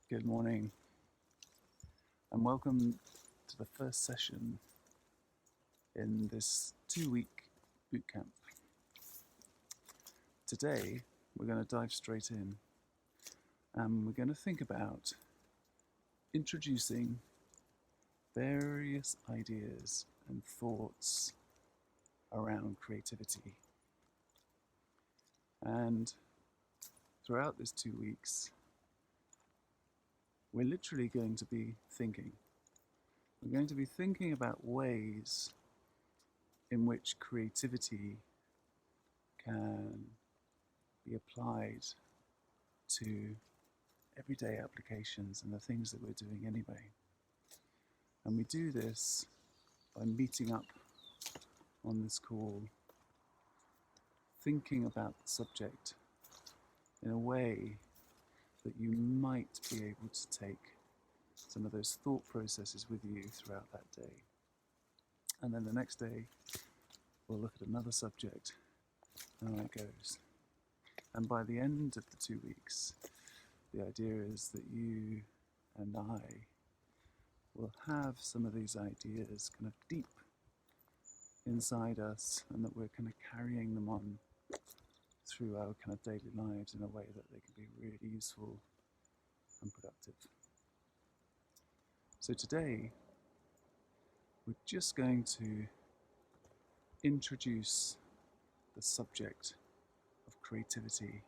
Good morning, and welcome to the first session in this 2-week bootcamp. Today, we're going to dive straight in, and we're going to think about introducing various ideas and thoughts around creativity. And throughout this 2 weeks, we're literally going to be thinking. We're going to be thinking about ways in which creativity can be applied to everyday applications and the things that we're doing anyway. And we do this by meeting up on this call, thinking about the subject in a way that you might be able to take some of those thought processes with you throughout that day. And then the next day, we'll look at another subject and how it goes. And by the end of the 2 weeks, the idea is that you and I will have some of these ideas kind of deep inside us, and that we're kind of carrying them on through our kind of daily lives in a way that they can be really useful and productive. So today, we're just going to introduce the subject of creativity.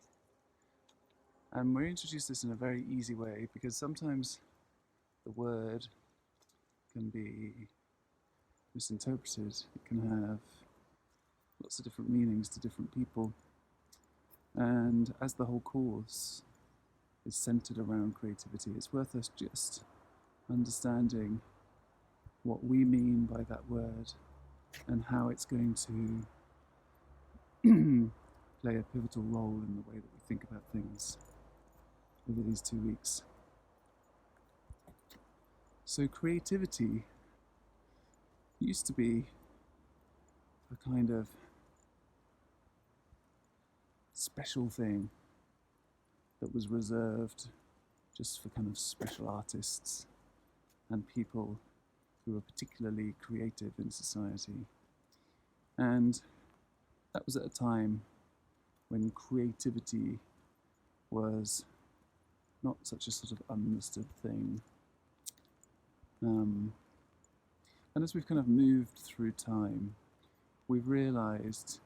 And we'll introduce this in a very easy way, because sometimes the word can be misinterpreted. It can have lots of different meanings to different people. And as the whole course is centered around creativity, it's worth us just understanding what we mean by that word and how it's going to play a pivotal role in the way that we think about things over these 2 weeks. So creativity used to be a kind of special thing that was reserved just for kind of special artists and people who were particularly creative in society. And that was at a time when creativity was not such a sort of understood thing. And as we've kind of moved through time, we've realized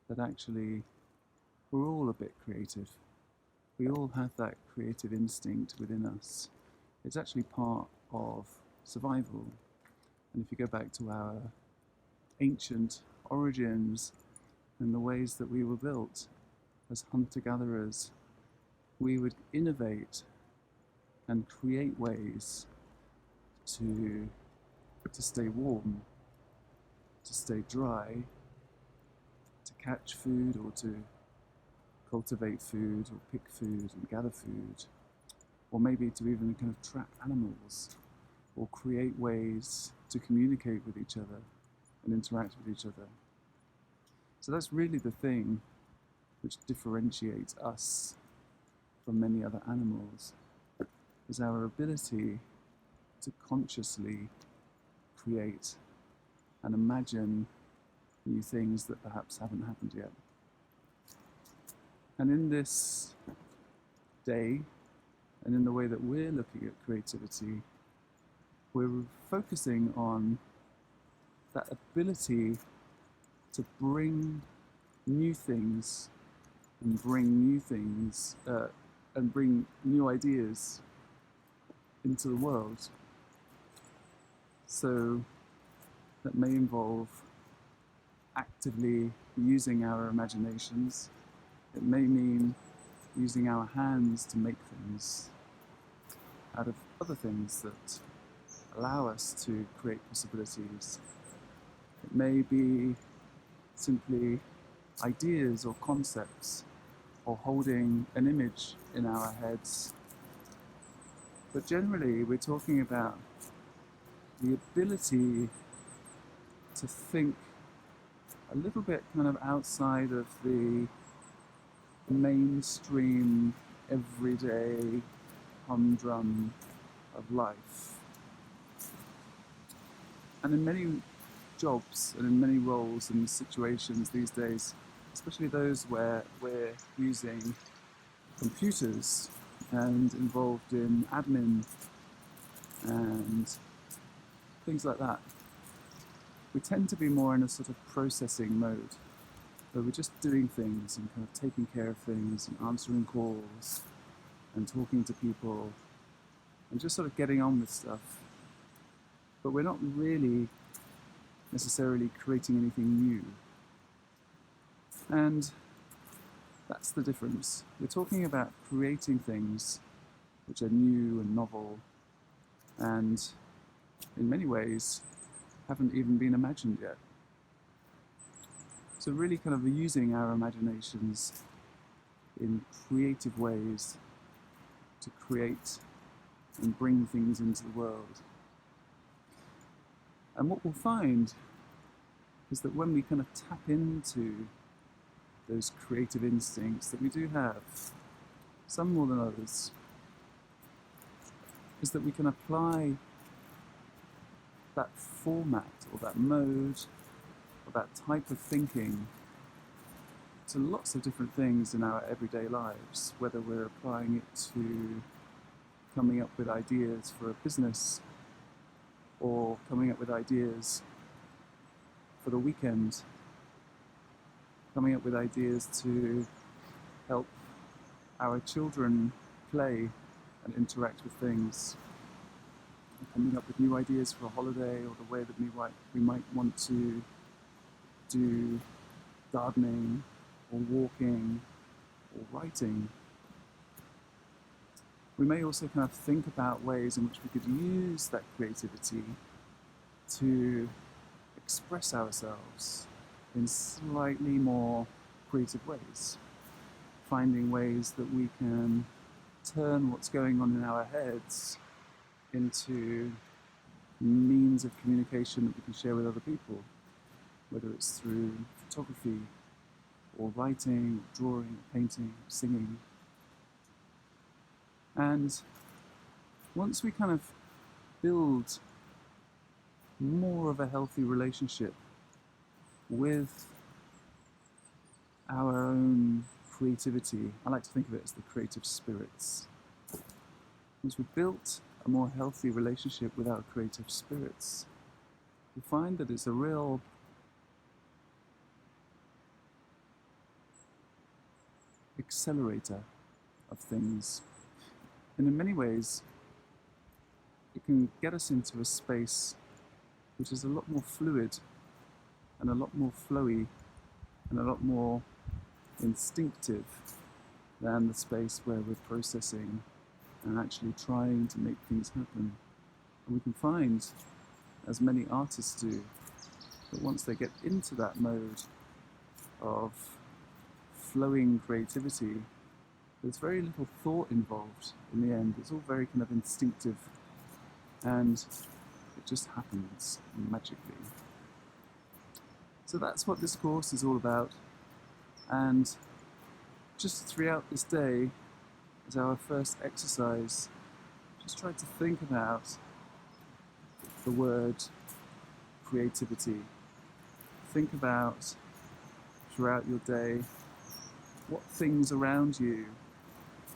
that actually we're all a bit creative. We all have that creative instinct within us. It's actually part of survival. And if you go back to our ancient origins and the ways that we were built as hunter-gatherers, we would innovate and create ways to stay warm, to stay dry, to catch food or to cultivate food or pick food and gather food, or maybe to even kind of trap animals or create ways to communicate with each other and interact with each other. So that's really the thing which differentiates us from many other animals, is our ability to consciously create and imagine new things that perhaps haven't happened yet. And in this day, and in the way that we're looking at creativity, we're focusing on that ability to bring new things and bring new ideas into the world. So that may involve actively using our imaginations. It may mean using our hands to make things out of other things that allow us to create possibilities. It may be simply ideas or concepts, or holding an image in our heads. But generally, we're talking about the ability to think a little bit kind of outside of the mainstream, everyday humdrum of life. And in many jobs and in many roles and situations these days, especially those where we're using computers and involved in admin and things like that, we tend to be more in a sort of processing mode, where we're just doing things and kind of taking care of things and answering calls and talking to people and just sort of getting on with stuff. But we're not really necessarily creating anything new. And that's the difference. We're talking about creating things which are new and novel and in many ways haven't even been imagined yet. So really kind of using our imaginations in creative ways to create and bring things into the world. And what we'll find is that when we kind of tap into those creative instincts that we do have, some more than others, is that we can apply that format or that mode or that type of thinking to lots of different things in our everyday lives, whether we're applying it to coming up with ideas for a business or coming up with ideas for the weekend, coming up with ideas to help our children play and interact with things, coming up with new ideas for a holiday or the way that we might want to do gardening or walking or writing. We may also kind of think about ways in which we could use that creativity to express ourselves in slightly more creative ways, finding ways that we can turn what's going on in our heads into means of communication that we can share with other people, whether it's through photography or writing, or drawing, or painting, or singing. And once we kind of build more of a healthy relationship with our own creativity, I like to think of it as the creative spirits. Once we've built a more healthy relationship with our creative spirits, we find that it's a real accelerator of things. And in many ways, it can get us into a space which is a lot more fluid and a lot more flowy and a lot more instinctive than the space where we're processing and actually trying to make things happen. And we can find, as many artists do, that once they get into that mode of flowing creativity, there's very little thought involved in the end. It's all very kind of instinctive and it just happens magically. So that's what this course is all about. And just throughout this day, as our first exercise, just try to think about the word creativity. Think about, throughout your day, what things around you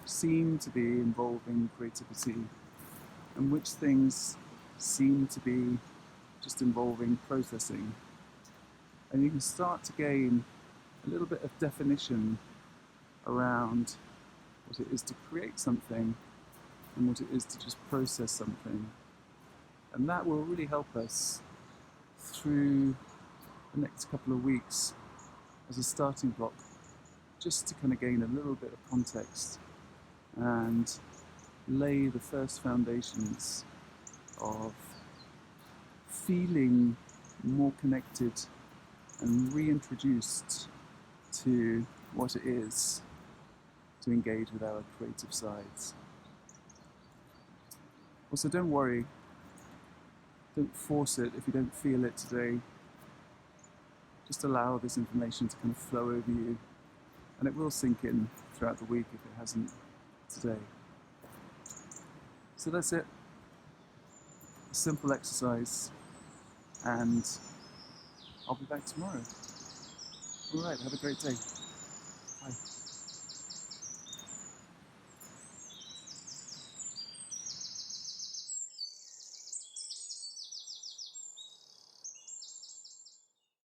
seem to be involving creativity and which things seem to be just involving processing. And you can start to gain a little bit of definition around what it is to create something and what it is to just process something. And that will really help us through the next couple of weeks as a starting block, just to kind of gain a little bit of context and lay the first foundations of feeling more connected and reintroduced to what it is to engage with our creative sides. Also, don't worry, don't force it if you don't feel it today. Just allow this information to kind of flow over you, and it will sink in throughout the week if it hasn't today. So that's it. A simple exercise, and I'll be back tomorrow. All right, have a great day. Bye.